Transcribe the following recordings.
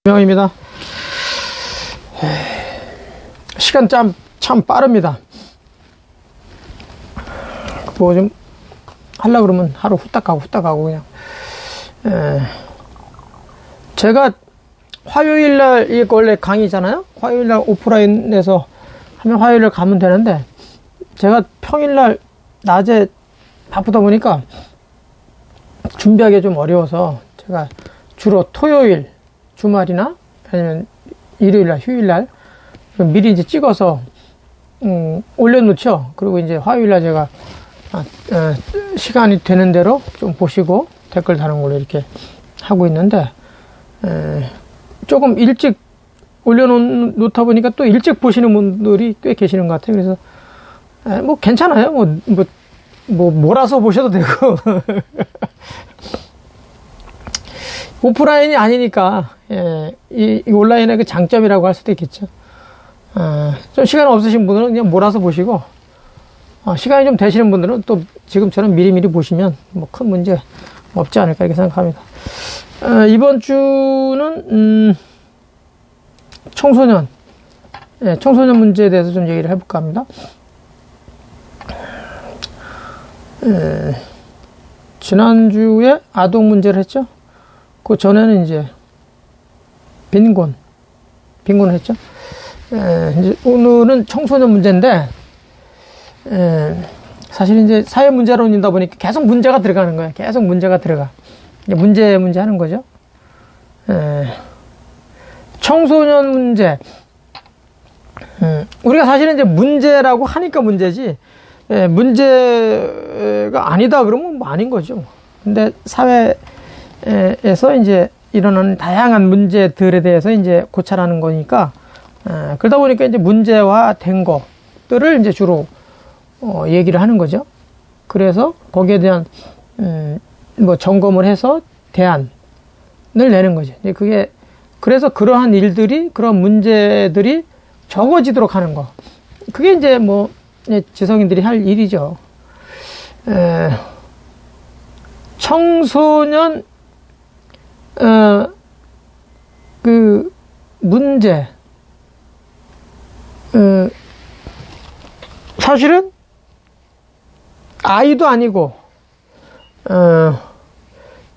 명입니다. 시간 참 빠릅니다. 뭐 좀 하려고 그러면 하루 후딱 가고 그냥. 제가 화요일날 이게 원래 강의잖아요. 화요일날 오프라인에서 하면 화요일날 가면 되는데, 제가 평일날 낮에 바쁘다 보니까 준비하기 좀 어려워서 제가 주로 토요일 주말이나 아니면 일요일날 휴일날 미리 이제 찍어서 올려놓죠. 그리고 이제 화요일날 제가 시간이 되는 대로 좀 보시고 댓글 다는 걸로 이렇게 하고 있는데, 조금 일찍 올려놓다 보니까 또 일찍 보시는 분들이 꽤 계시는 것 같아요. 그래서 뭐 괜찮아요. 뭐 몰아서 보셔도 되고 오프라인이 아니니까 이 온라인의 그 장점이라고 할 수도 있겠죠. 좀 시간 없으신 분들은 그냥 몰아서 보시고, 시간이 좀 되시는 분들은 또 지금처럼 미리미리 보시면 뭐 큰 문제 없지 않을까 이렇게 생각합니다. 이번 주는 청소년 문제에 대해서 좀 얘기를 해볼까 합니다. 지난주에 아동 문제를 했죠. 그 전에는 이제 빈곤을 했죠. 이제 오늘은 청소년 문제인데, 사실 이제 사회 문제론이다 보니까 계속 문제가 들어가는 거예요. 계속 문제가 들어가. 문제 하는 거죠. 청소년 문제. 우리가 사실은 이제 문제라고 하니까 문제지, 문제가 아니다 그러면 뭐 아닌 거죠. 근데 사회에서 이제 일어나는 다양한 문제들에 대해서 이제 고찰하는 거니까, 그러다 보니까 이제 문제화된 것들을 이제 주로 얘기를 하는 거죠. 그래서 거기에 대한 뭐 점검을 해서 대안을 내는 거죠. 그게 그래서 그러한 일들이, 그런 문제들이 적어지도록 하는 거. 그게 이제 뭐 지성인들이 할 일이죠. 청소년 그 문제, 사실은 아이도 아니고,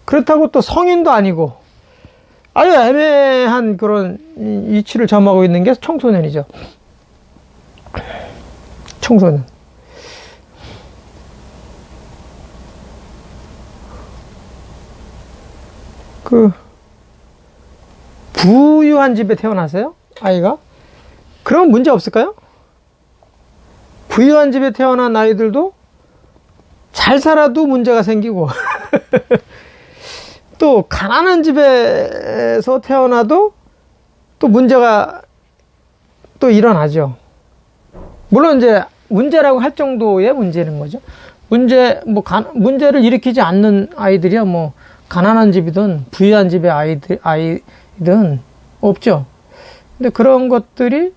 그렇다고 또 성인도 아니고, 아주 애매한 그런 위치를 점하고 있는 게 청소년이죠. 청소년. 부유한 집에 태어나세요? 아이가? 그럼 문제 없을까요? 부유한 집에 태어난 아이들도 잘 살아도 문제가 생기고 또 가난한 집에서 태어나도 또 문제가 또 일어나죠. 물론 이제 문제라고 할 정도의 문제는 거죠. 문제를 일으키지 않는 아이들이야 뭐 가난한 집이든 부유한 집의 아이든 없죠. 근데 그런 것들이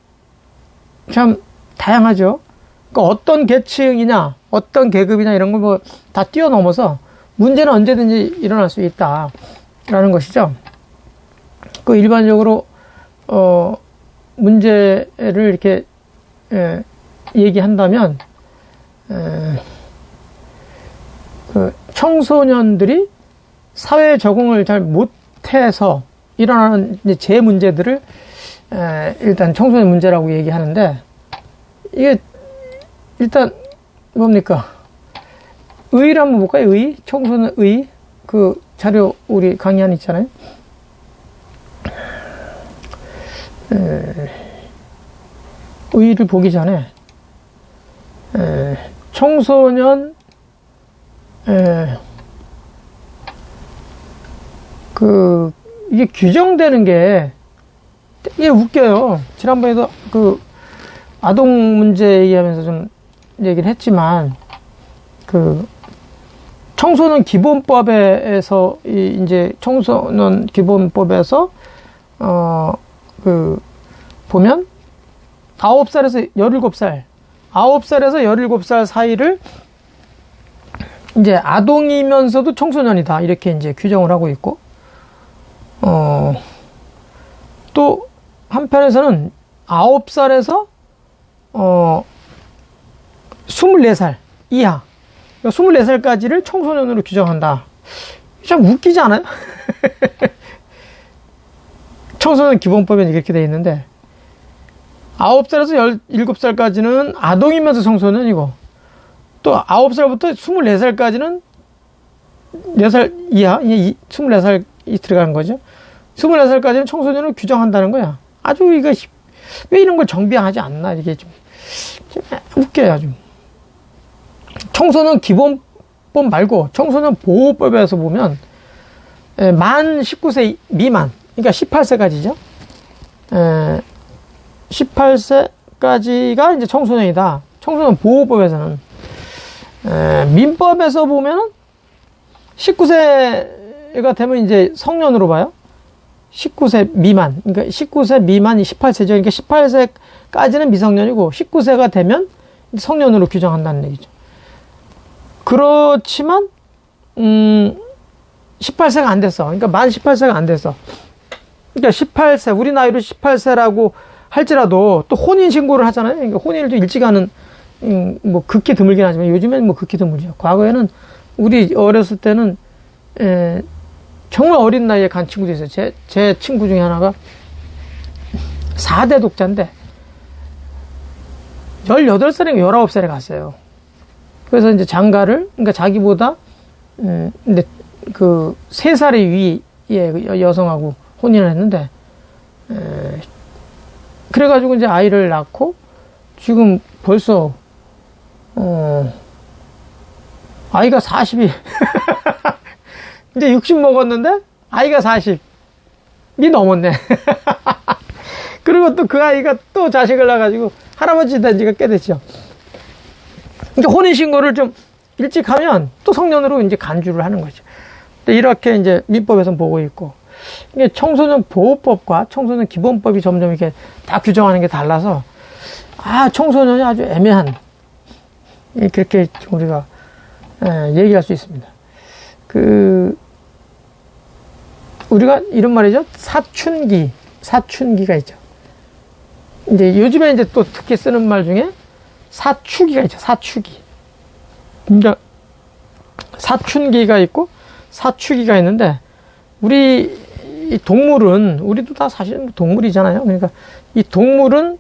참 다양하죠. 그러니까 어떤 계층이냐, 어떤 계급이냐 이런 걸 뭐 다 뛰어넘어서 문제는 언제든지 일어날 수 있다라는 것이죠. 그 일반적으로 문제를 이렇게 얘기한다면, 그 청소년들이 사회에 적응을 잘 못해서 일어나는 제 문제들을 일단 청소년 문제라고 얘기하는데, 이게 일단 뭡니까? 의의를 한번 볼까요? 의의? 청소년 의의? 그 자료 우리 강의 있잖아요. 의의를 보기 전에 청소년 이게 규정되는 게 이게 웃겨요. 지난번에도 그 아동 문제 얘기하면서 좀 얘기를 했지만, 그 청소년 기본법에서 이제 청소년 기본법에서 보면 9살에서 17살 17살 사이를 이제 아동이면서도 청소년이다 이렇게 이제 규정을 하고 있고, 또 한편에서는 9살에서 24살 이하, 24살까지를 청소년으로 규정한다. 참 웃기지 않아요? 청소년 기본법에 이렇게 되어 있는데 9살에서 17살까지는 아동이면서 청소년이고, 또 9살부터 24살까지는 4살 이하, 24살이 들어가는 거죠. 24살까지는 청소년을 규정한다는 거야. 아주 이거 왜 이런 걸 정비하지 않나, 이게 좀 웃겨요. 좀 청소년 기본법 말고 청소년 보호법에서 보면 만 19세 미만, 그러니까 18세까지죠. 18세까지가 이제 청소년이다. 청소년 보호법에서는. 민법에서 보면은 19세가 되면 이제 성년으로 봐요. 19세 미만, 그러니까 19세 미만이 18세죠. 그러니까 18세까지는 미성년이고 19세가 되면 성년으로 규정한다는 얘기죠. 그렇지만 18세가 안 됐어. 그러니까 만 18세가 안 됐어. 그러니까 18세, 우리 나이로 18세라고 할지라도 또 혼인 신고를 하잖아요. 그러니까 혼인을 좀 일찍 하는, 뭐 극히 드물긴 하지만 요즘엔 뭐 극히 드물죠. 과거에는 우리 어렸을 때는 정말 어린 나이에 간 친구도 있어요. 제 친구 중에 하나가 4대 독자인데 18살인가 19살에 갔어요. 그래서 이제 장가를, 그러니까 자기보다 근데 그 3살의 위에 여성하고 혼인을 했는데, 그래가지고 이제 아이를 낳고 지금 벌써 아이가 40이 이제 60 먹었는데 아이가 40이 넘었네. 그리고 또 그 아이가 또 자식을 낳아가지고 할아버지 된 지가 꽤 됐죠. 이제 혼인신고를 좀 일찍 하면 또 성년으로 이제 간주를 하는 거죠. 이렇게 이제 민법에서는 보고 있고, 이게 청소년 보호법과 청소년 기본법이 점점 이렇게 다 규정하는 게 달라서, 청소년이 아주 애매한, 그렇게 우리가 얘기할 수 있습니다. 우리가 이런 말이죠. 사춘기가 있죠. 이제 요즘에 이제 또 특히 쓰는 말 중에 사추기가 있죠. 사추기. 그러니까 사춘기가 있고 사추기가 있는데, 우리 이 동물은, 우리도 다 사실 동물이잖아요. 그러니까 이 동물은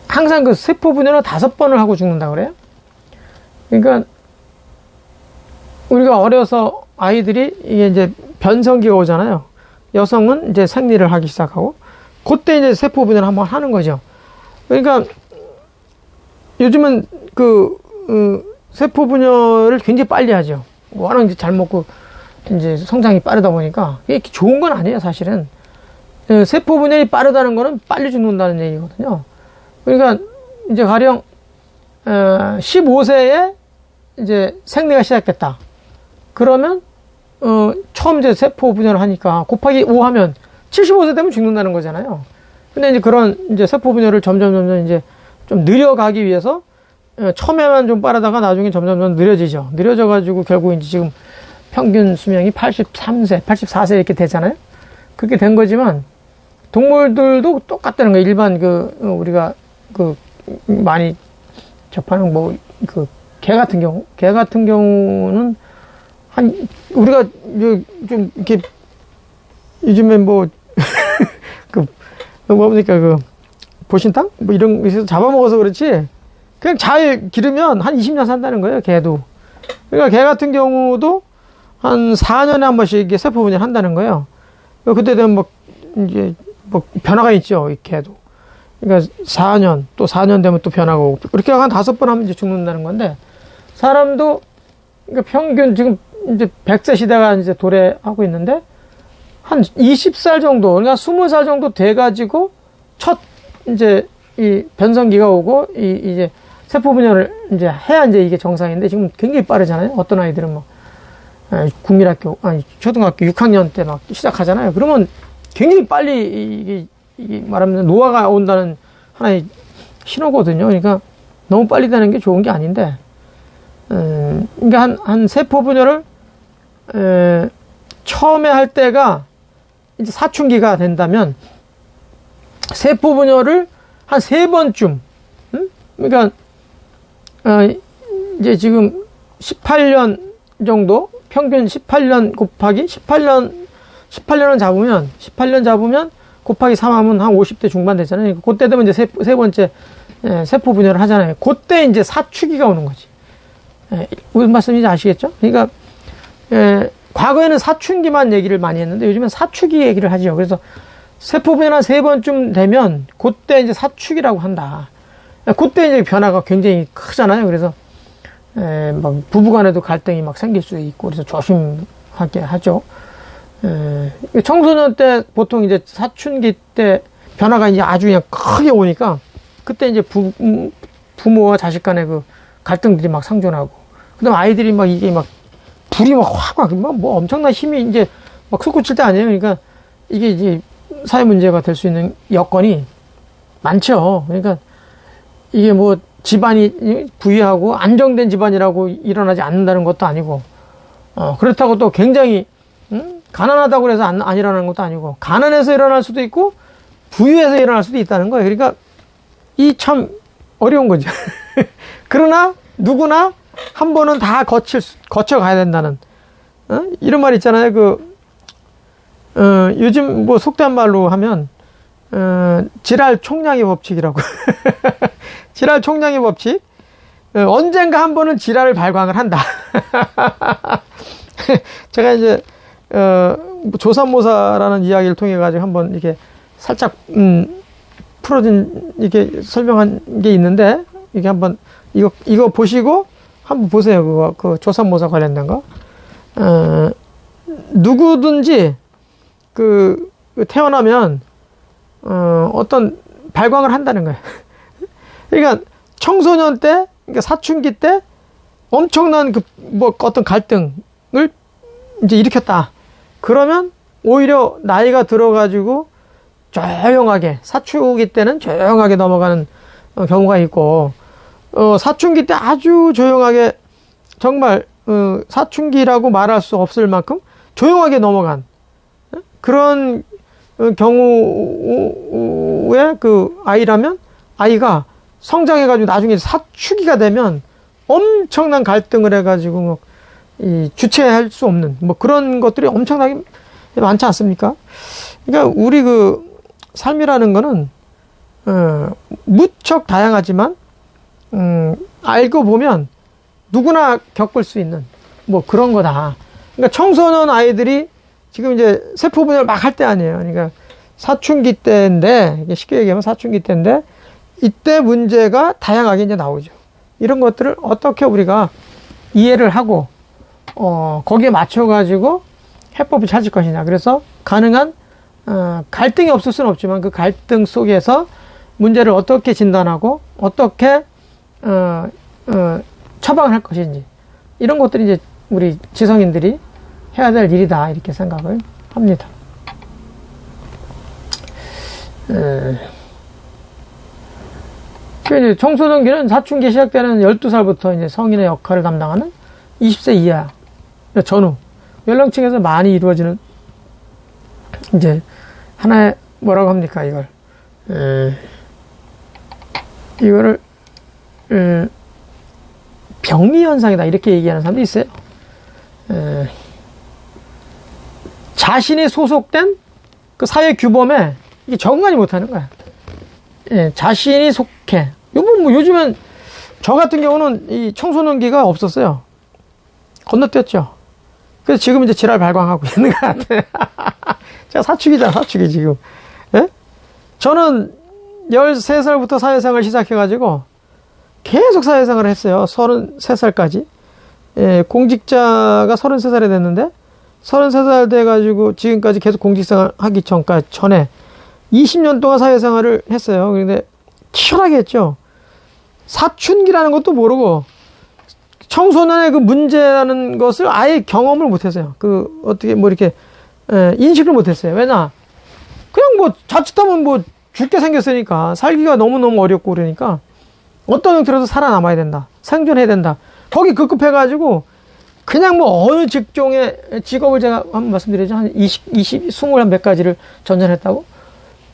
항상 세포 분열을 5번을 하고 죽는다 그래요. 그러니까 우리가 어려서 아이들이 이게 이제 변성기가 오잖아요. 여성은 이제 생리를 하기 시작하고, 그때 이제 세포 분열을 한번 하는 거죠. 그러니까 요즘은 세포 분열을 굉장히 빨리 하죠. 워낙 이제 잘 먹고 이제 성장이 빠르다 보니까 이게 좋은 건 아니에요, 사실은. 세포 분열이 빠르다는 거는 빨리 죽는다는 얘기거든요. 그러니까 이제 가령 15세에 이제 생리가 시작됐다. 그러면 처음 이제 세포 분열을 하니까 곱하기 5 하면 75세 되면 죽는다는 거잖아요. 근데 이제 그런 이제 세포 분열을 점점 이제 좀 느려가기 위해서 처음에만 좀 빠르다가 나중에 점점 느려지죠. 느려져가지고 결국 이제 지금 평균 수명이 83세, 84세 이렇게 되잖아요. 그렇게 된 거지만 동물들도 똑같다는 거예요. 일반 우리가 많이 접하는 개 같은 경우는 우리가 좀 이렇게 요즘에 뭡니까 보신탕 이런 것에서 잡아먹어서 그렇지, 그냥 잘 기르면 한 20년 산다는 거예요, 개도. 그러니까 개 같은 경우도 한 4년에 한 번씩 이게 세포 분열 한다는 거예요. 그때 되면 이제 변화가 있죠, 이 개도. 그러니까 4년 되면 또 변화가 오고, 그렇게 한 5번 하면 이제 죽는다는 건데, 사람도 그러니까 평균 지금 이제 100세 시대가 이제 도래하고 있는데, 한 20살 정도, 그러니까 20살 정도 돼가지고 첫 이제 이 변성기가 오고 이제 세포 분열을 이제 해야 이제 이게 정상인데, 지금 굉장히 빠르잖아요. 어떤 아이들은 초등학교 6학년 때 막 시작하잖아요. 그러면 굉장히 빨리 이게 말하면 노화가 온다는 하나의 신호거든요. 그러니까 너무 빨리 되는 게 좋은 게 아닌데, 그러니까 한 세포 분열을 처음에 할 때가 이제 사춘기가 된다면 세포 분열을 한 3번쯤, 그러니까 이제 지금 18년 정도, 평균 18년 곱하기 18년을 잡으면 18년 잡으면 곱하기 3하면 한 50대 중반 되잖아요. 그때 되면 이제 세 번째 세포 분열을 하잖아요. 그때 이제 사춘기가 오는 거지. 무슨 말씀인지 아시겠죠? 그러니까 과거에는 사춘기만 얘기를 많이 했는데 요즘엔 사춘기 얘기를 하죠. 그래서 세포 분열 한 3번쯤 되면 그때 이제 사춘기라고 한다. 그때 이제 변화가 굉장히 크잖아요. 그래서 막 부부간에도 갈등이 막 생길 수 있고 그래서 조심하게 하죠. 청소년 때 보통 이제 사춘기 때 변화가 이제 아주 그냥 크게 오니까 그때 이제 부모와 자식 간의 그 갈등들이 막 상존하고 그다음 아이들이 막 이게 막 불이 막 확 뭐 엄청난 힘이 이제 막 솟구칠 때 아니에요. 그러니까 이게 이제 사회 문제가 될 수 있는 여건이 많죠. 그러니까 이게 뭐 집안이 부유하고 안정된 집안이라고 일어나지 않는다는 것도 아니고 그렇다고 또 굉장히 가난하다고 해서 안 일어나는 것도 아니고 가난해서 일어날 수도 있고 부유해서 일어날 수도 있다는 거예요. 그러니까 이 참 어려운 거죠. 그러나 누구나 한 번은 다 거쳐 가야 된다는 이런 말 있잖아요. 요즘 뭐 속된 말로 하면 지랄 총량의 법칙이라고. 지랄 총량의 법칙. 언젠가 한 번은 지랄을 발광을 한다. 제가 이제 조삼모사라는 이야기를 통해 가지고 한번 이렇게 살짝 풀어진 이렇게 설명한 게 있는데 이게 한번 이거 보시고 한번 보세요. 그 조삼모사 관련된 거. 누구든지 태어나면 어떤 발광을 한다는 거예요. 그러니까 청소년 때, 그러니까 사춘기 때 엄청난 어떤 갈등을 이제 일으켰다. 그러면 오히려 나이가 들어가지고 조용하게, 사춘기 때는 조용하게 넘어가는 경우가 있고, 사춘기 때 아주 조용하게, 정말, 사춘기라고 말할 수 없을 만큼 조용하게 넘어간 그런 경우에 아이라면 아이가 성장해가지고 나중에 사춘기가 되면 엄청난 갈등을 해가지고 주체할 수 없는 그런 것들이 엄청나게 많지 않습니까? 그러니까 우리 삶이라는 거는 무척 다양하지만 알고 보면 누구나 겪을 수 있는 그런 거다. 그러니까 청소년 아이들이 지금 이제 세포 분열 막 할 때 아니에요. 그러니까 사춘기 때인데, 쉽게 얘기하면 사춘기 때인데, 이때 문제가 다양하게 이제 나오죠. 이런 것들을 어떻게 우리가 이해를 하고, 거기에 맞춰가지고 해법을 찾을 것이냐. 그래서 가능한, 갈등이 없을 수는 없지만 그 갈등 속에서 문제를 어떻게 진단하고, 어떻게, 처방을 할 것인지. 이런 것들이 이제 우리 지성인들이 해야 될 일이다. 이렇게 생각을 합니다. 이제 청소년기는 사춘기 시작되는 12살부터 이제 성인의 역할을 담당하는 20세 이하 전후 연령층에서 많이 이루어지는 이제 하나의 뭐라고 합니까 이거를 병리 현상이다 이렇게 얘기하는 사람도 있어요. 자신이 소속된 그 사회 규범에 이게 적응하지 못하는 거야. 자신이 속해. 요즘은 저 같은 경우는 이 청소년기가 없었어요. 건너뛰었죠. 그래서 지금 이제 지랄 발광하고 있는 것 같아요. 제가 사춘기잖아, 사춘기 지금. 예? 저는 13살부터 사회생활 시작해가지고 계속 사회생활을 했어요. 33살까지. 공직자가 33살이 됐는데 33살 돼가지고 지금까지 계속 공직생활 하기 전에 20년 동안 사회생활을 했어요. 그런데 치열하게 했죠. 사춘기라는 것도 모르고 청소년의 그 문제라는 것을 아예 경험을 못했어요. 어떻게 이렇게 인식을 못했어요. 왜냐? 그냥 자칫하면 죽게 생겼으니까 살기가 너무너무 어렵고 그러니까 어떤 형태로도 살아남아야 된다. 생존해야 된다. 거기 급급해가지고 그냥 뭐 어느 직종의 직업을 제가 한번 말씀드리죠. 한 20 한 몇 가지를 전전했다고?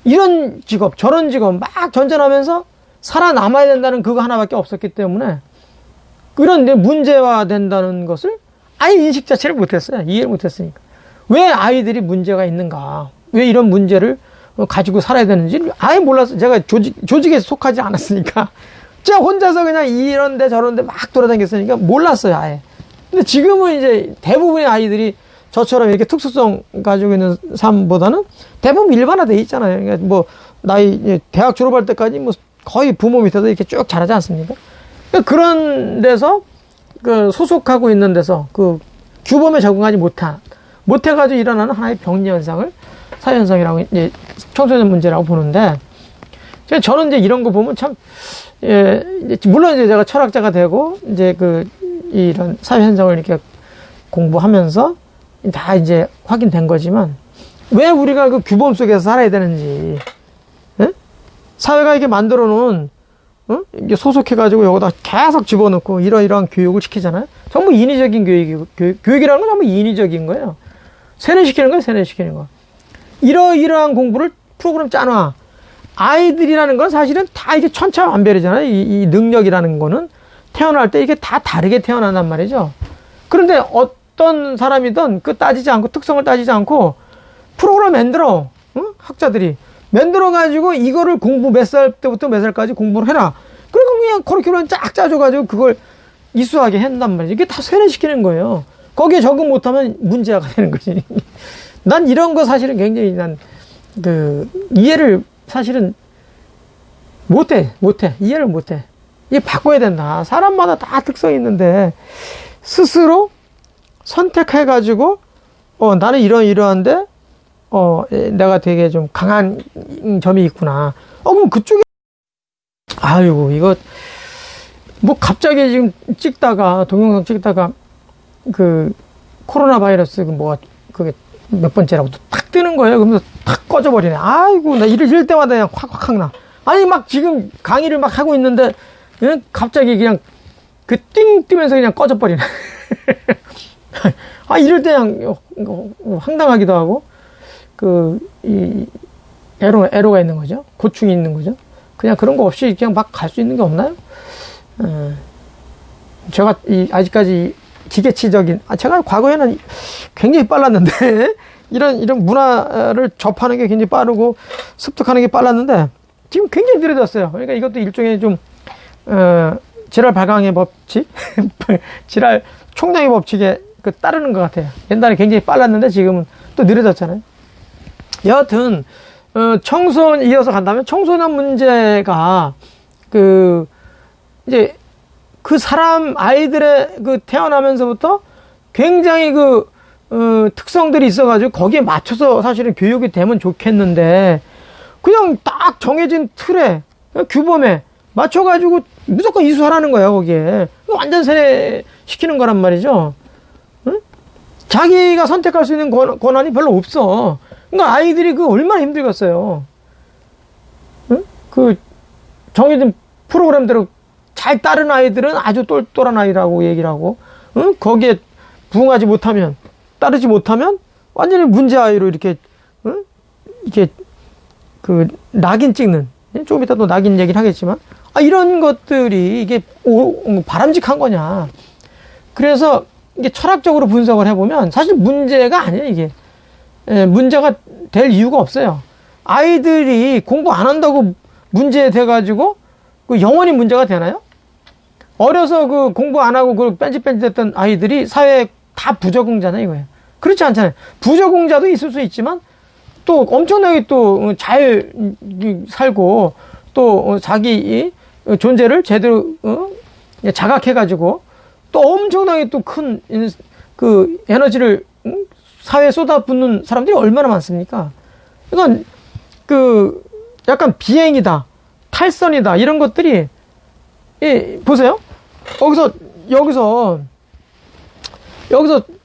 이런 직업, 저런 직업 막 전전하면서 살아남아야 된다는 그거 하나밖에 없었기 때문에 그런 문제화 된다는 것을 아예 인식 자체를 못했어요. 이해를 못했으니까. 왜 아이들이 문제가 있는가? 왜 이런 문제를 가지고 살아야 되는지 아예 몰랐어요. 제가 조직에 속하지 않았으니까. 제가 혼자서 그냥 이런데 저런데 막 돌아다녔으니까 몰랐어요, 아예. 근데 지금은 이제 대부분의 아이들이 저처럼 이렇게 특수성 가지고 있는 삶보다는 대부분 일반화돼 있잖아요. 그러니까 뭐, 대학 졸업할 때까지 뭐 거의 부모 밑에서 이렇게 쭉 자라지 않습니까? 그러니까 그런 데서 그 소속하고 있는 데서 그 규범에 적응하지 못해가지고 일어나는 하나의 병리 현상을 사회현상이라고 이제 청소년 문제라고 보는데, 저는 이제 이런 거 보면 참, 예, 물론 이제 제가 철학자가 되고, 이제 이런 사회현상을 이렇게 공부하면서 다 이제 확인된 거지만, 왜 우리가 그 규범 속에서 살아야 되는지, 예? 사회가 이렇게 만들어 놓은, 이게 소속해가지고 여기다 계속 집어넣고 이러이러한 교육을 시키잖아요. 전부 인위적인 교육이라는 건 전부 인위적인 거예요. 세뇌시키는 거예요, 세뇌시키는 거. 이러이러한 공부를 프로그램 짜놔. 아이들이라는 건 사실은 다 이게 천차만별이잖아요. 이 능력이라는 거는 태어날 때 이게 다 다르게 태어난단 말이죠. 그런데 어떤 사람이든 그 따지지 않고 특성을 따지지 않고 프로그램 만들어, 학자들이 만들어가지고 이거를 공부 몇 살 때부터 몇 살까지 공부를 해라. 그리고 그냥 커리큘럼 쫙 짜줘가지고 그걸 이수하게 한단 말이죠. 이게 다 세뇌시키는 거예요. 거기에 적응 못하면 문제가 되는 거지. 난 이런 거 사실은 굉장히 이해를 사실은 못해. 이해를 못해. 이게 바꿔야 된다. 사람마다 다 특성이 있는데 스스로 선택해가지고 나는 이러한데 내가 되게 좀 강한 점이 있구나. 그럼 그쪽에 아이고 이거 뭐 갑자기 지금 동영상 찍다가 그 코로나 바이러스 그게 몇 번째라고 탁 뜨는 거예요. 그러면서 탁 꺼져버리네. 아이고 나 이럴 때마다 그냥 확 나. 아니 막 지금 강의를 막 하고 있는데 그냥 갑자기 그냥 그 띵 뜨면서 그냥 꺼져버리네. 이럴 때 그냥 황당하기도 하고 애로가 있는 거죠. 고충이 있는 거죠. 그냥 그런 거 없이 그냥 막 갈 수 있는 게 없나요? 제가 아직까지 기계치적인, 제가 과거에는 굉장히 빨랐는데, 이런 문화를 접하는 게 굉장히 빠르고, 습득하는 게 빨랐는데, 지금 굉장히 느려졌어요. 그러니까 이것도 일종의 좀, 지랄 발광의 법칙? 지랄 총량의 법칙에 따르는 것 같아요. 옛날에 굉장히 빨랐는데 지금은 또 느려졌잖아요. 여하튼, 이어서 간다면 청소년 문제가, 이제, 아이들의 태어나면서부터 굉장히 특성들이 있어가지고 거기에 맞춰서 사실은 교육이 되면 좋겠는데, 그냥 딱 정해진 틀에, 규범에 맞춰가지고 무조건 이수하라는 거야, 거기에. 완전 세뇌시키는 거란 말이죠. 응? 자기가 선택할 수 있는 권한이 별로 없어. 그러니까 아이들이 얼마나 힘들겠어요. 응? 정해진 프로그램대로 잘 따른 아이들은 아주 똘똘한 아이라고 얘기를 하고, 응? 거기에 부응하지 못하면, 따르지 못하면, 완전히 문제 아이로 이렇게, 응? 낙인 찍는, 조금 이따 또 낙인 얘기를 하겠지만, 이런 것들이 이게 바람직한 거냐. 그래서 이게 철학적으로 분석을 해보면 사실 문제가 아니에요, 이게. 문제가 될 이유가 없어요. 아이들이 공부 안 한다고 문제 돼가지고 영원히 문제가 되나요? 어려서 공부 안 하고 뺀질뺀질 했던 아이들이 사회에 다 부적응자잖아요, 이거예요. 그렇지 않잖아요. 부적응자도 있을 수 있지만 또 엄청나게 또 잘 살고 또 자기 존재를 제대로 자각해가지고 또 엄청나게 또 큰 에너지를 사회에 쏟아붓는 사람들이 얼마나 많습니까? 이건 약간 비행이다, 탈선이다 이런 것들이 보세요. 여기서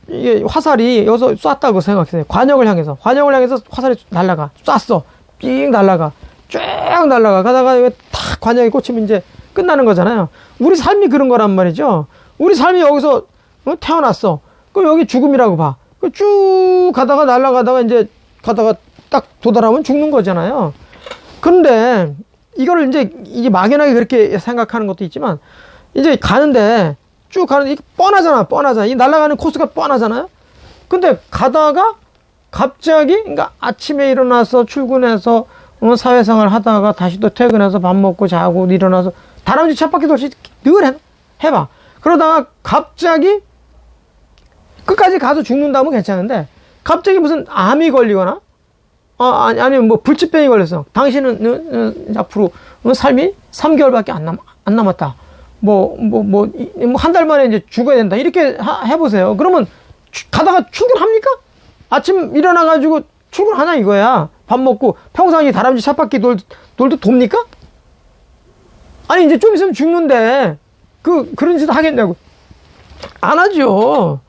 이게 화살이 여기서 쐈다고 생각해요. 관역을 향해서 화살이 날아가, 쐈어, 삥 날아가, 쭉 날아가 가다가 탁 관역에 꽂히면 이제 끝나는 거잖아요. 우리 삶이 그런 거란 말이죠. 우리 삶이 여기서 태어났어. 그 여기 죽음이라고 봐. 쭉 가다가 날아가다가 이제 가다가 딱 도달하면 죽는 거잖아요. 그런데 이거를 이게 막연하게 그렇게 생각하는 것도 있지만 이제 가는데 쭉 가는데 이게 뻔하잖아. 이 날아가는 코스가 뻔하잖아요. 근데 가다가 갑자기 그러니까 아침에 일어나서 출근해서 사회생활 하다가 다시 또 퇴근해서 밥 먹고 자고 일어나서 다람쥐 쳇바퀴 돌듯이 늘 해봐. 그러다가 갑자기 끝까지 가서 죽는다면 괜찮은데 갑자기 무슨 암이 걸리거나 아니면 뭐 불치병이 걸렸어. 당신은 앞으로 삶이 3개월밖에 안 남았다. 한 달 만에 이제 죽어야 된다. 이렇게 해보세요. 그러면 가다가 출근합니까? 아침 일어나가지고 출근하냐 이거야. 밥 먹고 평상시 다람쥐 쳇바퀴 돌도 돕니까? 아니 이제 좀 있으면 죽는데 그런 짓 하겠냐고. 안 하죠.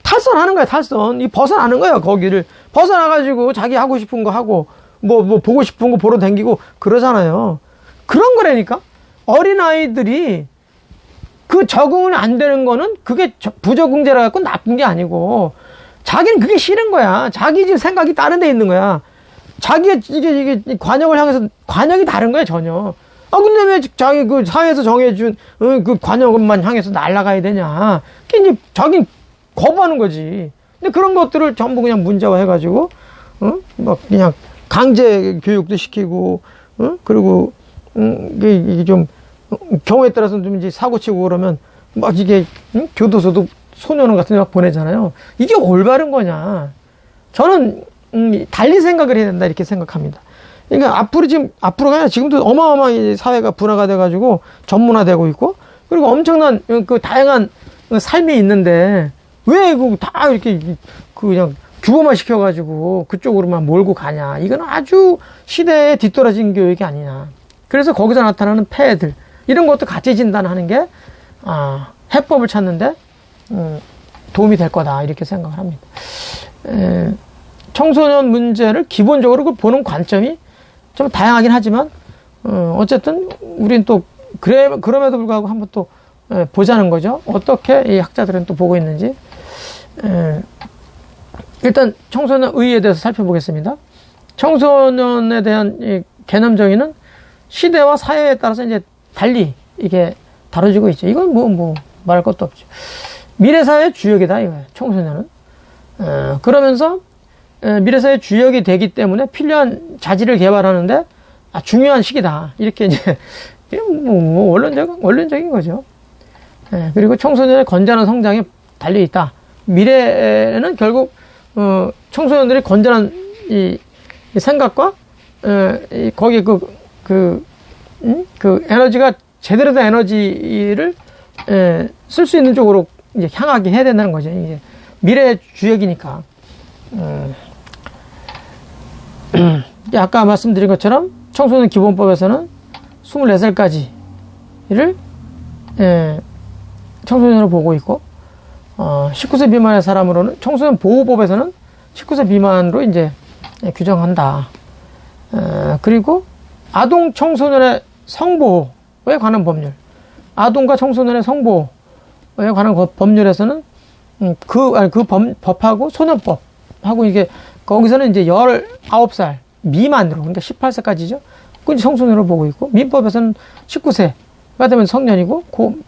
탈선하는 거야, 탈선. 벗어나는 거야, 거기를. 벗어나가지고 자기 하고 싶은 거 하고, 뭐 보고 싶은 거 보러 다니고 그러잖아요. 그런 거라니까? 어린아이들이 적응은 안 되는 거는 그게 부적응제라 갖고 나쁜 게 아니고, 자기는 그게 싫은 거야. 자기 지금 생각이 다른 데 있는 거야. 자기가 이게 관역을 향해서, 관역이 다른 거야, 전혀. 근데 왜 자기 사회에서 정해준, 관역만 향해서 날아가야 되냐. 이제 자기는 거부하는 거지. 근데 그런 것들을 전부 그냥 문제화 해가지고, 그냥 강제 교육도 시키고, 그리고, 이게 좀, 경우에 따라서는 좀 이제 사고치고 그러면, 교도소도 소년원 같은 데 막 보내잖아요. 이게 올바른 거냐. 저는, 달리 생각을 해야 된다, 이렇게 생각합니다. 그러니까 앞으로가 아니라 지금도 어마어마하게 사회가 분화가 돼가지고 전문화되고 있고, 그리고 엄청난 다양한 삶이 있는데, 왜 다 이렇게 그냥 규범화 시켜가지고 그쪽으로만 몰고 가냐. 이건 아주 시대에 뒤떨어진 교육이 아니냐. 그래서 거기서 나타나는 폐해들, 이런 것도 가치 진단하는 게, 해법을 찾는데, 도움이 될 거다. 이렇게 생각을 합니다. 청소년 문제를 기본적으로 보는 관점이 좀 다양하긴 하지만, 어쨌든, 우린 또, 그럼에도 불구하고 한번 또, 보자는 거죠. 어떻게 이 학자들은 또 보고 있는지. 일단 청소년 의의에 대해서 살펴보겠습니다. 청소년에 대한 이 개념 정의는 시대와 사회에 따라서 이제 달리 이게 다뤄지고 있죠. 이건 뭐 말할 것도 없죠. 미래사회의 주역이다 이거예요. 청소년은. 그러면서 미래사회의 주역이 되기 때문에 필요한 자질을 개발하는데 중요한 시기다. 이렇게 이제 원론적인 거죠. 그리고 청소년의 건전한 성장에 달려 있다. 미래에는 결국 청소년들이 건전한 이 생각과 거기 에너지가 제대로 된 에너지를 쓸 수 있는 쪽으로 이제 향하게 해야 된다는 거죠. 이게 미래의 주역이니까. 아까 말씀드린 것처럼 청소년 기본법에서는 24살까지를 청소년으로 보고 있고, 19세 미만의 사람으로는 청소년 보호법에서는 19세 미만으로 이제 규정한다. 그리고 아동 청소년의 성보호에 관한 법률, 아동과 청소년의 성보호에 관한 법률에서는 법하고 소년법하고 이게 거기서는 이제 19살 미만으로, 그러니까 18세까지죠. 그 청소년으로 보고 있고, 민법에서는 19세가 되면 성년이고,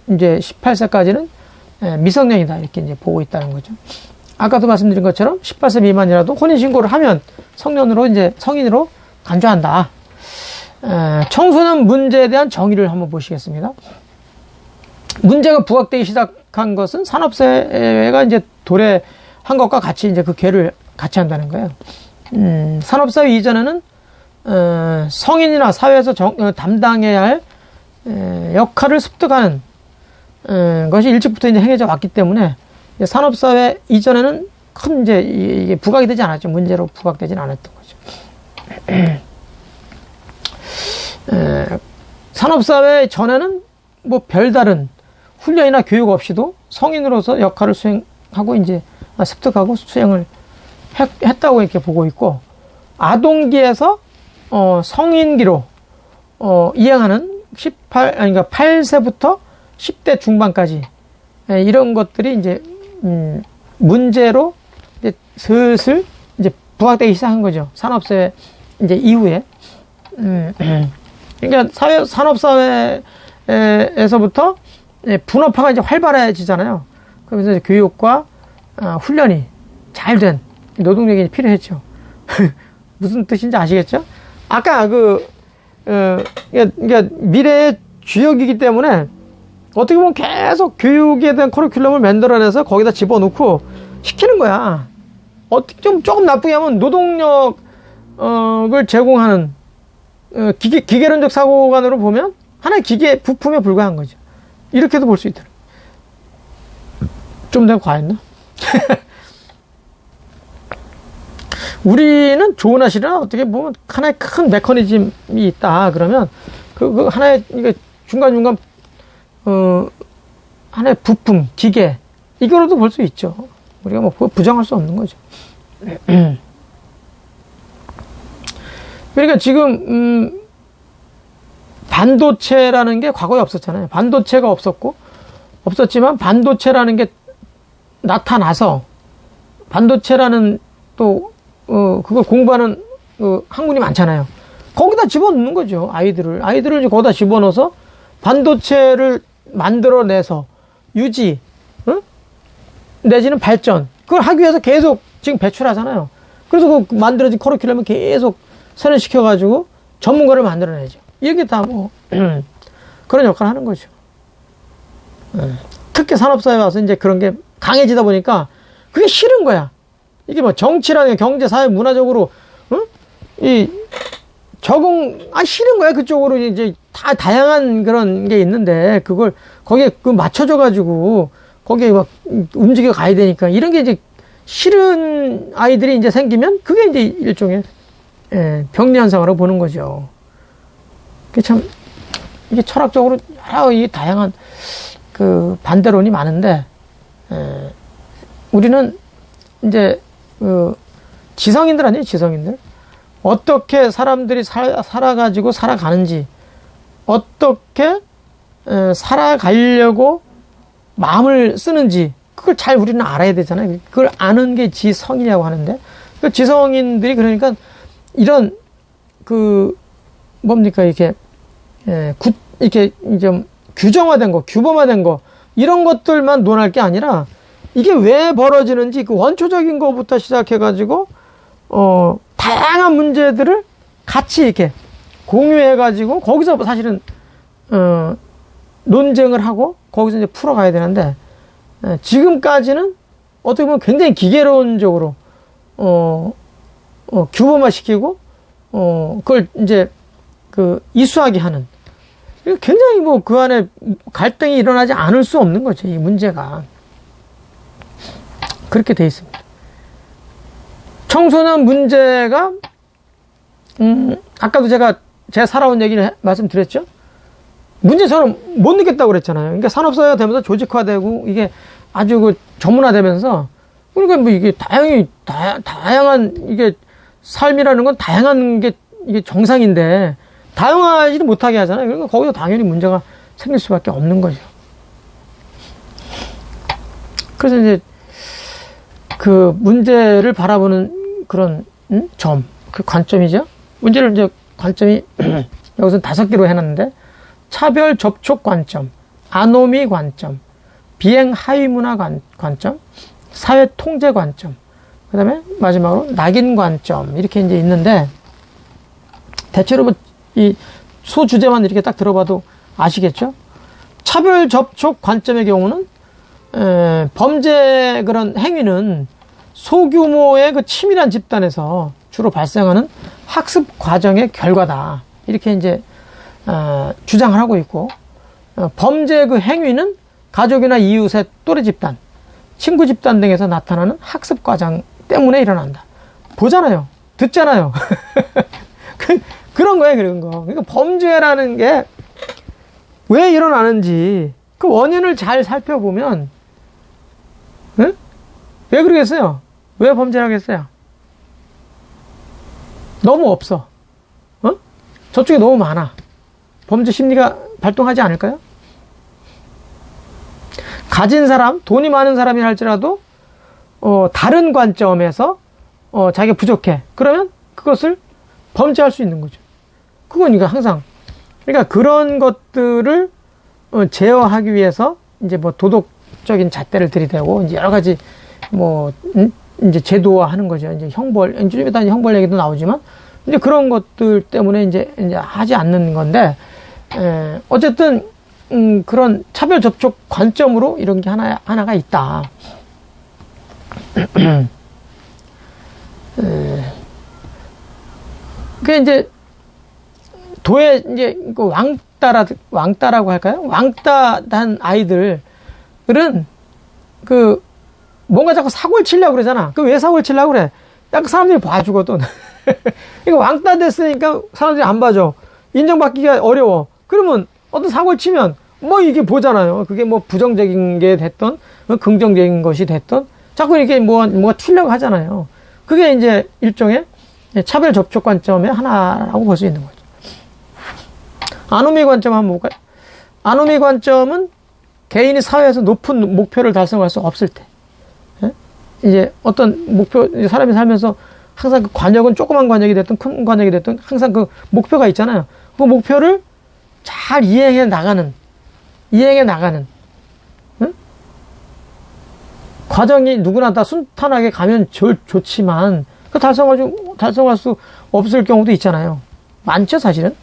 이제 18세까지는 미성년이다. 이렇게 이제 보고 있다는 거죠. 아까도 말씀드린 것처럼 18세 미만이라도 혼인신고를 하면 성년으로 이제 성인으로 간주한다. 청소년 문제에 대한 정의를 한번 보시겠습니다. 문제가 부각되기 시작한 것은 산업사회가 이제 도래한 것과 같이 이제 그 궤를 같이 한다는 거예요. 산업사회 이전에는 성인이나 사회에서 담당해야 할 역할을 습득하는 것이 일찍부터 이제 행해져 왔기 때문에 산업사회 이전에는 큰 이제 이게 부각이 되지 않았죠. 문제로 부각되지는 않았던 거죠. 산업사회 전에는 뭐 별다른 훈련이나 교육 없이도 성인으로서 역할을 수행하고 이제 습득하고 수행을 했다고 이렇게 보고 있고, 아동기에서 성인기로 이행하는 8세부터 10대 중반까지 이런 것들이 이제 문제로 이제 슬슬 이제 부각되기 시작한 거죠. 산업사회 이제 이후에. 그러니까 산업사회에서부터 분업화가 이제 활발해지잖아요. 그러면서 이제 교육과 훈련이 잘 된 노동력이 필요했죠. 무슨 뜻인지 아시겠죠? 아까 그러니까 미래의 주역이기 때문에 어떻게 보면 계속 교육에 대한 커리큘럼을 만들어내서 거기다 집어넣고 시키는 거야. 어떻게 조금 나쁘게 하면 노동력을 제공하는 기계론적 사고관으로 보면 하나의 기계 부품에 불과한 거죠. 이렇게도 볼 수 있더라고요. 좀 내가 과했나? 우리는 좋으나 싫으나 어떻게 보면 하나의 큰 메커니즘이 있다. 그러면 그 하나의 이게 중간중간 하나의 부품, 기계 이거로도 볼 수 있죠. 우리가 뭐 부정할 수 없는 거죠. 그러니까 지금 반도체라는 게 과거에 없었잖아요. 반도체가 없었지만 반도체라는 게 나타나서 반도체라는 또 그걸 공부하는 학문이 많잖아요. 거기다 집어넣는 거죠. 아이들을 이제 거기다 집어넣어서 반도체를 만들어내서 유지, 내지는 발전, 그걸 하기 위해서 계속 지금 배출하잖아요. 그래서 그 만들어진 커리큘럼을 계속 선회시켜가지고 전문가를 만들어내죠. 이게 다 뭐 그런 역할을 하는 거죠. 특히 산업사회에 와서 이제 그런 게 강해지다 보니까 그게 싫은 거야. 이게 뭐 정치라는 경제, 사회, 문화적으로 싫은 거야. 그쪽으로 이제 다양한 그런 게 있는데 그걸 거기에 맞춰져 가지고 거기에 막 움직여 가야 되니까 이런 게 이제 싫은 아이들이 이제 생기면 그게 이제 일종의 병리 현상으로 보는 거죠. 그게 참 이게 철학적으로 여러 이 다양한 그 반대론이 많은데 우리는 이제 지성인들 아니에요, 지성인들. 어떻게 사람들이 살아가지고 살아가는지, 어떻게 살아가려고 마음을 쓰는지, 그걸 잘 우리는 알아야 되잖아요. 그걸 아는 게 지성이라고 하는데, 그 지성인들이 그러니까 이런 이렇게 좀 규정화된 거, 규범화된 거, 이런 것들만 논할 게 아니라 이게 왜 벌어지는지 그 원초적인 것부터 시작해가지고 다양한 문제들을 같이 이렇게 공유해가지고 거기서 사실은 논쟁을 하고 거기서 이제 풀어가야 되는데 지금까지는 어떻게 보면 굉장히 기계론적으로 규범화시키고 그걸 이제 이수하게 하는 굉장히 뭐 그 안에 갈등이 일어나지 않을 수 없는 거죠. 이 문제가 그렇게 돼 있습니다. 청소년 문제가 아까도 제가 살아온 얘기를 말씀드렸죠. 문제 저는 못 느꼈다고 그랬잖아요. 그러니까 산업사회가 되면서 조직화되고 이게 아주 전문화되면서 그러니까 뭐 이게 다양한 이게 삶이라는 건 다양한 게 이게 정상인데 다양하지도 못하게 하잖아요. 그러니까 거기서 당연히 문제가 생길 수밖에 없는 거죠. 그래서 이제 그 문제를 바라보는 그런 점, 그 관점이죠. 문제를 이제 관점이 여기서 5개로 해놨는데 차별 접촉 관점, 아노미 관점, 비행 하위 문화 관점, 사회 통제 관점, 그 다음에 마지막으로 낙인 관점 이렇게 이제 있는데 대체로 뭐 이 소주제만 이렇게 딱 들어봐도 아시겠죠? 차별 접촉 관점의 경우는 범죄 그런 행위는 소규모의 그 치밀한 집단에서 주로 발생하는 학습 과정의 결과다. 이렇게 이제 주장을 하고 있고 범죄 그 행위는 가족이나 이웃의 또래 집단, 친구 집단 등에서 나타나는 학습 과정 때문에 일어난다. 보잖아요. 듣잖아요. 그런 거예요, 그런 거. 그러니까 범죄라는 게 왜 일어나는지 그 원인을 잘 살펴보면 응? 왜 그러겠어요? 왜 범죄를 하겠어요? 너무 없어. 저쪽에 너무 많아. 범죄 심리가 발동하지 않을까요? 가진 사람, 돈이 많은 사람이 할지라도 다른 관점에서 자기가 부족해. 그러면 그것을 범죄할 수 있는 거죠. 그건 이거 항상. 그러니까 그런 것들을 제어하기 위해서 이제 뭐 도덕적인 잣대를 들이대고 이제 여러 가지 뭐 이제 제도화하는 거죠. 이제 형벌, 좀 이따 형벌 얘기도 나오지만 이제 그런 것들 때문에 이제 하지 않는 건데, 어쨌든 그런 차별 접촉 관점으로 이런 게 하나가 있다. 그게 이제 도에 이제 그 왕따라고 할까요? 왕따한 아이들은 그 뭔가 자꾸 사고를 치려고 그러잖아. 그 왜 사고를 치려고 그래? 딱 사람들이 봐주거든. 이거 왕따 됐으니까 사람들이 안 봐줘. 인정받기가 어려워. 그러면 어떤 사고를 치면 뭐 이게 보잖아요. 그게 뭐 부정적인 게 됐던 긍정적인 것이 됐던 자꾸 이렇게 뭐가 튀려고 하잖아요. 그게 이제 일종의 차별 접촉 관점의 하나라고 볼 수 있는 거죠. 아노미 관점 한번 볼까요? 아노미 관점은 개인이 사회에서 높은 목표를 달성할 수 없을 때, 이제 어떤 목표, 사람이 살면서 항상 그 관역은 조그만 관역이 됐든 큰 관역이 됐든 항상 그 목표가 있잖아요. 그 목표를 잘 이행해 나가는 과정이 누구나 다 순탄하게 가면 좋지만 그 달성할 수 없을 경우도 있잖아요. 많죠, 사실은.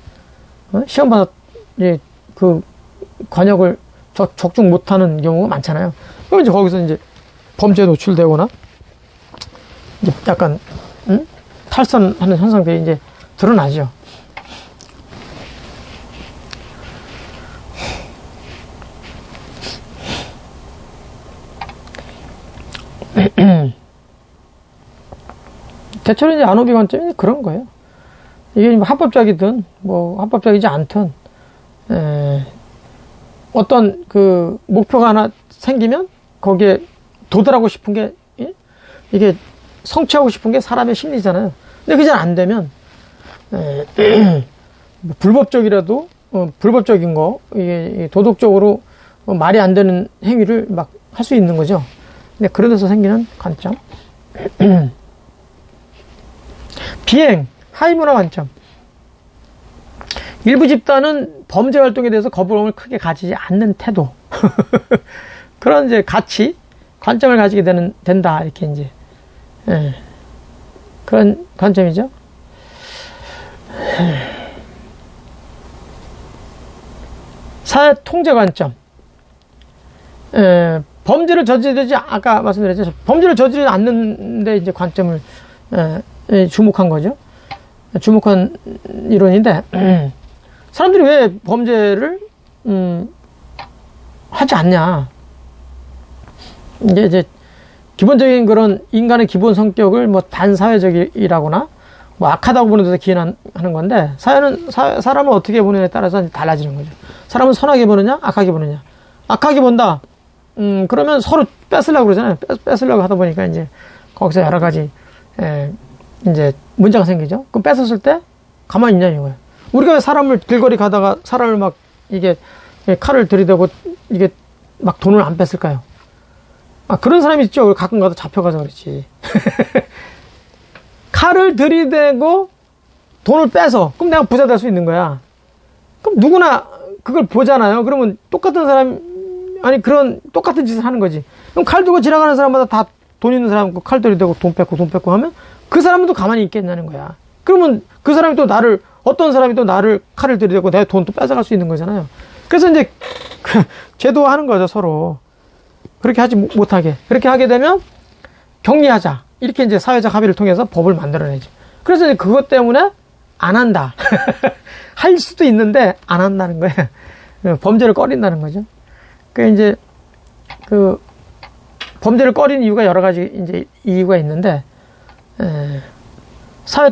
시험 봐서 이제 그 관역을 적중 못하는 경우가 많잖아요. 그럼 이제 거기서 이제 범죄에 노출되거나 이제 약간 탈선하는 현상들이 이제 드러나죠. 대체로 이제 아노비 관점이 그런 거예요. 이게 합법적이든 뭐 합법적이지 않든 어떤 그 목표가 하나 생기면 거기에 도달하고 싶은 게, 이게 성취하고 싶은 게 사람의 심리잖아요. 근데 그게 안 되면 뭐 불법적이라도 불법적인 거, 이게 도덕적으로 말이 안 되는 행위를 막 할 수 있는 거죠. 근데 그런 데서 생기는 관점. 비행, 하이문화 관점. 일부 집단은 범죄 활동에 대해서 거부감을 크게 가지지 않는 태도. 그런 이제 가치, 관점을 가지게 된다. 이렇게 이제, 그런 관점이죠. 사회 통제 관점. 범죄를 저지르지, 아까 말씀드렸죠. 범죄를 저지르지 않는데 이제 관점을, 주목한 거죠. 주목한 이론인데, 사람들이 왜 범죄를, 하지 않냐. 이제, 기본적인 그런 인간의 기본 성격을 뭐 반사회적이라거나, 뭐 악하다고 보는 데서 기인하는 건데, 사람을 어떻게 보느냐에 따라서 달라지는 거죠. 사람은 선하게 보느냐, 악하게 보느냐. 악하게 본다. 그러면 서로 뺏으려고 그러잖아요. 뺏으려고 하다 보니까 이제 거기서 여러 가지, 이제 문제가 생기죠. 그럼 뺏었을 때 가만히 있냐 이거예요. 우리가 왜 사람을 길거리 가다가 사람을 막 이게 칼을 들이대고 이게 막 돈을 안 뺐을까요? 그런 사람이 있죠. 가끔 가다 잡혀가서 그렇지. 칼을 들이대고 돈을 빼서 그럼 내가 부자 될 수 있는 거야. 그럼 누구나 그걸 보잖아요. 그러면 똑같은 사람, 아니 그런 똑같은 짓을 하는 거지. 그럼 칼 들고 지나가는 사람마다 다 돈 있는 사람 칼 들이대고 돈 뺏고 하면 그 사람은 또 가만히 있겠냐는 거야. 그러면 그 사람이 또 어떤 사람이 또 나를 칼을 들이대고 내 돈 또 뺏어갈 수 있는 거잖아요. 그래서 이제 제도화하는 거죠, 서로. 그렇게 하지 못하게. 그렇게 하게 되면 격리하자. 이렇게 이제 사회적 합의를 통해서 법을 만들어내죠. 그래서 이제 그것 때문에 안 한다. 할 수도 있는데 안 한다는 거예요. 범죄를 꺼린다는 거죠. 그 이제 범죄를 꺼리는 이유가 여러 가지 이제 이유가 있는데, 사회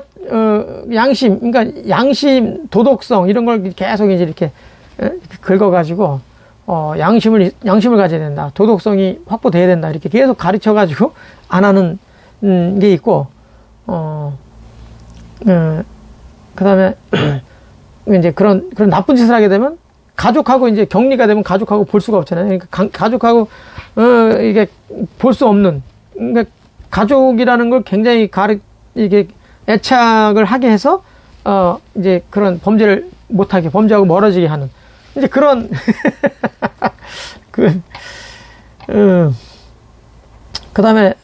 양심, 그러니까 양심, 도덕성 이런 걸 계속 이제 이렇게 긁어가지고 양심을 가져야 된다. 도덕성이 확보돼야 된다. 이렇게 계속 가르쳐가지고 안 하는 게 있고, 그 다음에 이제 그런 나쁜 짓을 하게 되면 가족하고 이제 격리가 되면 가족하고 볼 수가 없잖아요. 그러니까 가족하고 이게 볼 수 없는, 그러니까 가족이라는 걸 굉장히 이게 애착을 하게 해서, 이제 그런 범죄를 못하게, 범죄하고 멀어지게 하는, 이제 그런, 그 다음에,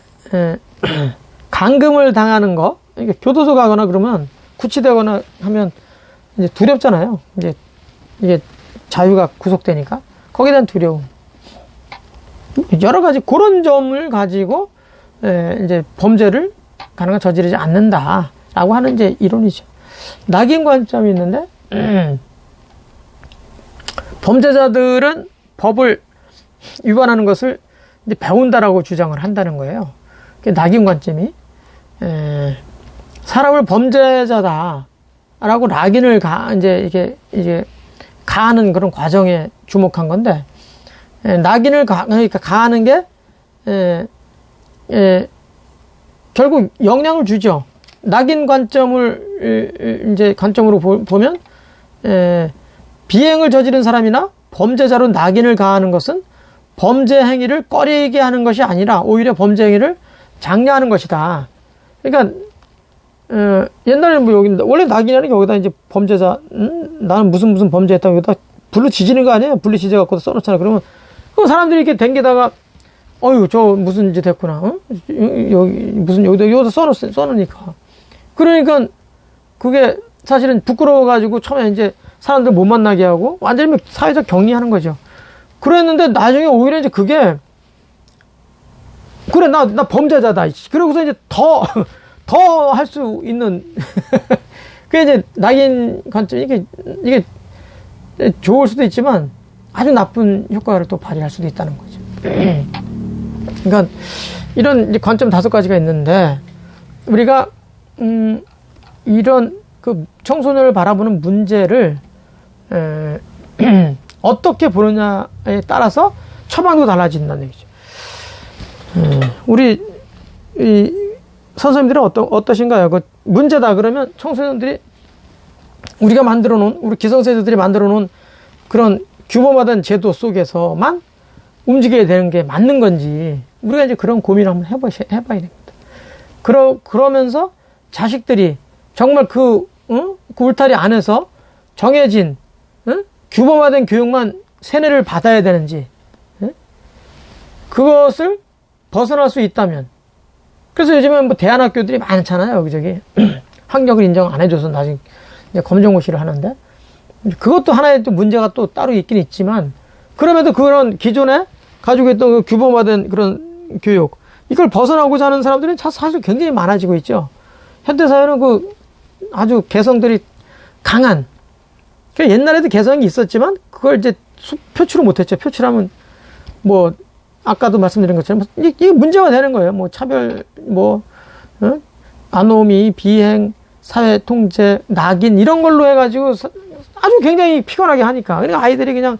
감금을 당하는 거, 그러니까 교도소 가거나 그러면, 구치되거나 하면, 이제 두렵잖아요. 이게 자유가 구속되니까. 거기에 대한 두려움. 여러 가지 그런 점을 가지고, 이제 범죄를 가능한 저지르지 않는다라고 하는 이제 이론이죠. 낙인 관점이 있는데, 범죄자들은 법을 위반하는 것을 이제 배운다라고 주장을 한다는 거예요. 낙인 관점이, 사람을 범죄자다라고 낙인을 이게 가하는 그런 과정에 주목한 건데, 낙인을 그러니까 가하는 게, 결국 영향을 주죠. 낙인 관점을 이제 관점으로 보면 비행을 저지른 사람이나 범죄자로 낙인을 가하는 것은 범죄 행위를 꺼리게 하는 것이 아니라 오히려 범죄 행위를 장려하는 것이다. 그러니까 옛날에 뭐 여기 원래 낙인이라는 게 여기다 이제 범죄자 나는 무슨 범죄했다고 여기다 불로 지지는 거 아니에요? 불로 지져 갖고 써놓잖아. 그러면 그 사람들이 이렇게 댕기다가 어유 저 무슨 짓 했구나. 여기 무슨 여기다 써놓으니까. 그러니까 그게 사실은 부끄러워가지고 처음에 이제 사람들 못 만나게 하고 완전히 사회적 격리하는 거죠. 그랬는데 나중에 오히려 이제 그게 그래 나 범죄자다. 그러고서 이제 더 할 수 있는 그게 이제 낙인 관점 이게 좋을 수도 있지만 아주 나쁜 효과를 또 발휘할 수도 있다는 거죠. 그러니까 이런 이제 관점 5가지가 있는데 우리가 이런 그 청소년을 바라보는 문제를 어떻게 보느냐에 따라서 처방도 달라진다는 얘기죠. 우리 이 선생님들은 어떠신가요? 그 문제다 그러면 청소년들이 우리가 만들어 놓은 우리 기성세대들이 만들어 놓은 그런 규범화된 제도 속에서만 움직여야 되는 게 맞는 건지 우리가 이제 그런 고민을 한번 해봐야 됩니다. 그러면서 자식들이 정말 그 울타리 안에서 정해진 규범화된 교육만 세뇌를 받아야 되는지 그것을 벗어날 수 있다면 그래서 요즘에 뭐 대안학교들이 많잖아요. 여기저기 학력을 인정 안 해줘서 나중에 이제 검정고시를 하는데 그것도 하나의 또 문제가 또 따로 있긴 있지만 그럼에도 그런 기존에 가지고 있던 그 규범화된 그런 교육 이걸 벗어나고자 하는 사람들이 사실 굉장히 많아지고 있죠. 현대사회는 그 아주 개성들이 강한 옛날에도 개성이 있었지만 그걸 이제 표출을 못했죠. 표출하면 뭐 아까도 말씀드린 것처럼 이게 문제가 되는 거예요. 뭐 차별, 아노미, 비행, 사회통제, 낙인 이런 걸로 해가지고 아주 굉장히 피곤하게 하니까 그러니까 아이들이 그냥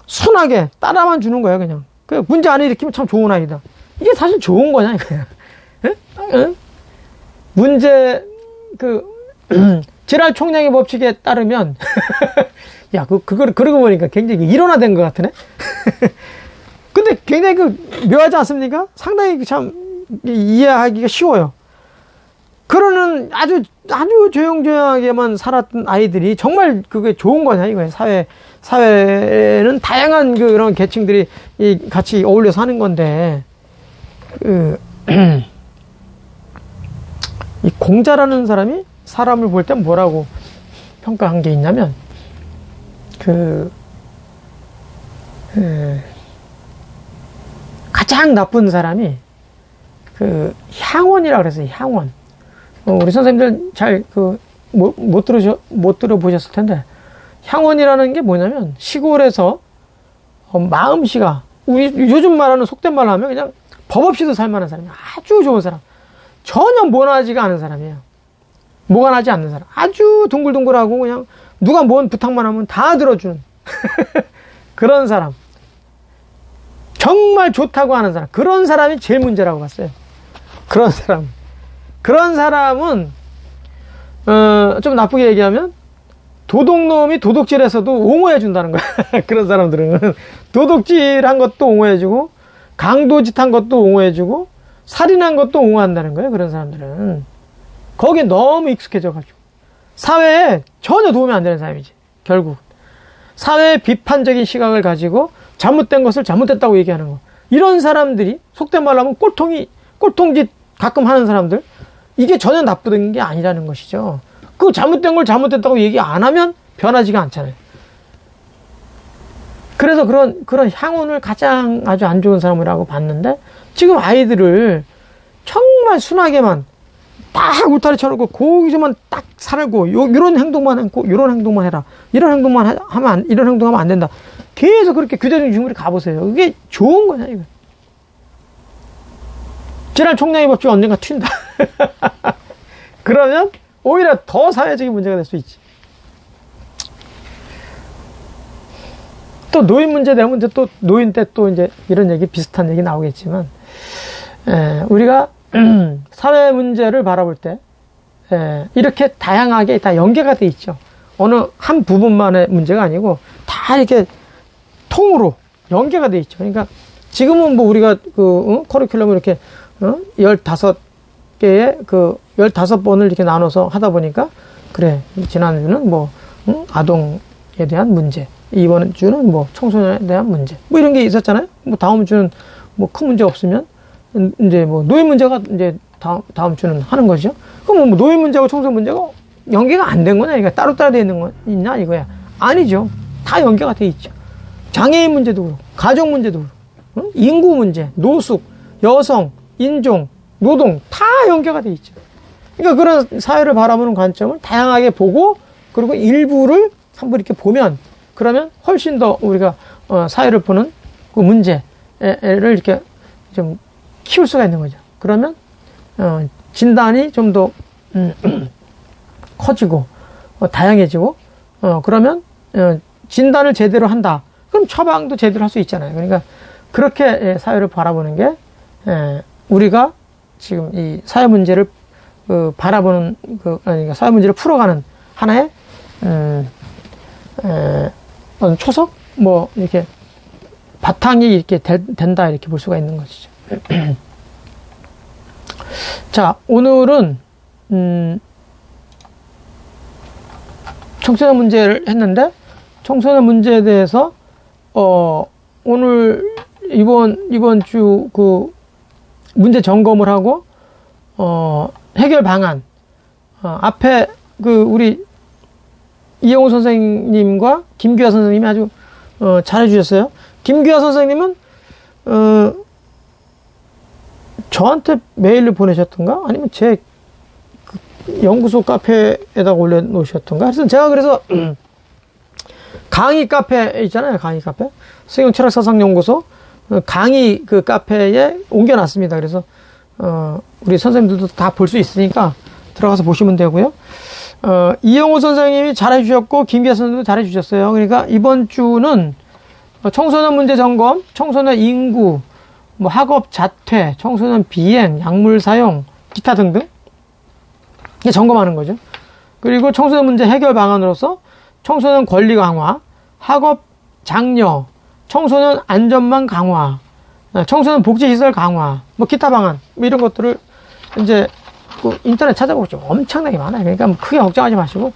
순하게 따라만 주는 거야. 그냥 그 문제 안 일으키면 참 좋은 아이다. 이게 사실 좋은 거냐 이거야. 문제 지랄 총량의 법칙에 따르면 야 그러고 보니까 굉장히 일원화된 것 같으네. 근데 굉장히 묘하지 않습니까? 상당히 참 이해하기가 쉬워요. 그러는 아주 조용조용하게만 살았던 아이들이 정말 그게 좋은 거냐 이거예요. 사회는 다양한 그런 계층들이 같이 어울려 사는 건데 이 공자라는 사람이 사람을 볼 때 뭐라고 평가한 게 있냐면 가장 나쁜 사람이 향원이라고 그랬어요. 향원. 우리 선생님들 잘 못 들어보셨을 텐데 향원이라는 게 뭐냐면 시골에서 마음씨가 우리 요즘 말하는 속된 말로 하면 그냥 법 없이도 살만한 사람이 아주 좋은 사람. 전혀 모나지가 않은 사람이에요. 모가 나지 않는 사람. 아주 둥글둥글하고 그냥 누가 뭔 부탁만 하면 다 들어주는 그런 사람. 정말 좋다고 하는 사람. 그런 사람이 제일 문제라고 봤어요. 그런 사람은 좀 나쁘게 얘기하면 도둑놈이 도둑질해서도 옹호해 준다는 거야. 그런 사람들은 도둑질한 것도 옹호해 주고 강도짓 한 것도 옹호해주고, 살인한 것도 옹호한다는 거예요, 그런 사람들은. 거기에 너무 익숙해져가지고. 사회에 전혀 도움이 안 되는 사람이지, 결국. 사회의 비판적인 시각을 가지고 잘못된 것을 잘못됐다고 얘기하는 거. 이런 사람들이, 속된 말로 하면 꼴통짓 가끔 하는 사람들, 이게 전혀 나쁜 게 아니라는 것이죠. 그 잘못된 걸 잘못됐다고 얘기 안 하면 변하지가 않잖아요. 그래서 그런 향운을 가장 아주 안 좋은 사람이라고 봤는데, 지금 아이들을 정말 순하게만 딱 울타리 쳐놓고 거기서만 딱 살고, 이런 행동만 하고, 이런 행동만 해라. 이런 행동만 이런 행동하면 안 된다. 계속 그렇게 규제적인 중물이 가보세요. 이게 좋은 거냐, 이거. 지난 총량의 법칙 언젠가 튄다. 그러면 오히려 더 사회적인 문제가 될 수 있지. 또 노인 문제 되면 이제 또 노인 때 또 이제 이런 얘기, 비슷한 얘기 나오겠지만, 우리가 사회 문제를 바라볼 때 이렇게 다양하게 다 연계가 돼 있죠. 어느 한 부분만의 문제가 아니고 다 이렇게 통으로 연계가 돼 있죠. 그러니까 지금은 뭐 우리가 커리큘럼을 이렇게 15개의 15번을 이렇게 나눠서 하다 보니까, 그래, 지난주는 뭐 아동에 대한 문제, 이번 주는 뭐 청소년에 대한 문제, 뭐 이런 게 있었잖아요. 뭐 다음 주는 뭐 큰 문제 없으면 이제 뭐 노인 문제가 이제 다음 주는 하는 거죠. 그럼 뭐 노인 문제하고 청소년 문제가 연계가 안 된 거냐? 이거 따로따로 돼 있는 거 있냐 이거야? 아니죠. 다 연계가 돼 있죠. 장애인 문제도 그렇고, 가족 문제도 그렇고, 인구 문제, 노숙, 여성, 인종, 노동 다 연계가 돼 있죠. 그러니까 그런 사회를 바라보는 관점을 다양하게 보고, 그리고 일부를 한번 이렇게 보면, 그러면 훨씬 더 우리가 사회를 보는 그 문제를 이렇게 좀 키울 수가 있는 거죠. 그러면 진단이 좀 더 커지고 다양해지고, 그러면 진단을 제대로 한다. 그럼 처방도 제대로 할 수 있잖아요. 그러니까 그렇게 사회를 바라보는 게 우리가 지금 이 사회 문제를 바라보는 그러니까 사회 문제를 풀어가는 하나의 어떤 초석, 뭐 이렇게 바탕이 이렇게 된다, 이렇게 볼 수가 있는 것이죠. 자, 오늘은 청소년 문제를 했는데, 청소년 문제에 대해서 오늘 이번 주 그 문제 점검을 하고 해결 방안, 앞에 그 우리 이영호 선생님과 김규하 선생님이 아주 잘해 주셨어요. 김규하 선생님은 저한테 메일을 보내셨던가, 아니면 제 연구소 카페에다가 올려놓으셨던가. 그래서 강의 카페 있잖아요. 강의 카페. 수경 철학사상연구소 강의 그 카페에 옮겨놨습니다. 그래서 우리 선생님들도 다 볼 수 있으니까 들어가서 보시면 되고요. 이영호 선생님이 잘해주셨고, 김기아 선생님도 잘해주셨어요. 그러니까 이번 주는 청소년 문제 점검, 청소년 인구, 뭐 학업 자퇴, 청소년 비행, 약물 사용, 기타 등등 이게 점검하는 거죠. 그리고 청소년 문제 해결 방안으로서 청소년 권리 강화, 학업 장려, 청소년 안전망 강화, 청소년 복지시설 강화, 뭐 기타 방안, 뭐 이런 것들을 이제 그 인터넷 찾아보죠. 엄청나게 많아요. 그러니까 뭐 크게 걱정하지 마시고,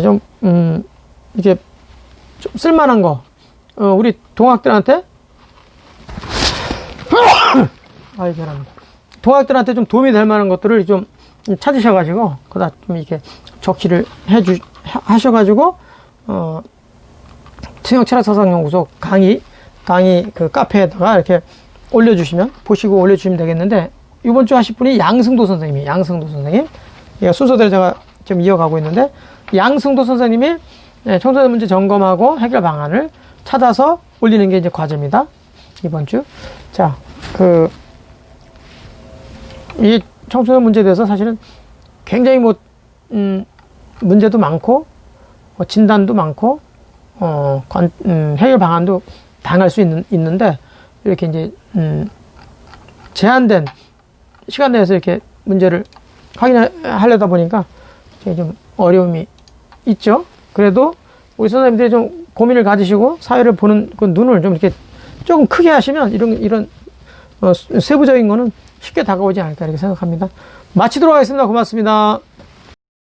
좀 이게 좀 쓸만한 거, 우리 동학들한테 미안합니다. 동학들한테 좀 도움이 될 만한 것들을 좀 찾으셔가지고, 그다 좀 이렇게 적기를 하셔가지고, 수경철학사상연구소 강의 그 카페에다가 이렇게 올려주시면, 보시고 올려주시면 되겠는데, 이번 주 하실 분이 양승도 선생님이에요. 양승도 선생님. 순서대로 제가 좀 이어가고 있는데, 양승도 선생님이 청소년 문제 점검하고 해결 방안을 찾아서 올리는 게 이제 과제입니다. 이번 주. 자, 이 청소년 문제에 대해서 사실은 굉장히 문제도 많고, 진단도 많고, 해결 방안도 다양할 수 있는데, 이렇게 이제, 제한된 시간 내에서 이렇게 문제를 확인하려다 보니까 좀 어려움이 있죠. 그래도 우리 선생님들이 좀 고민을 가지시고 사회를 보는 그 눈을 좀 이렇게 조금 크게 하시면 이런 세부적인 거는 쉽게 다가오지 않을까 이렇게 생각합니다. 마치도록 하겠습니다. 고맙습니다.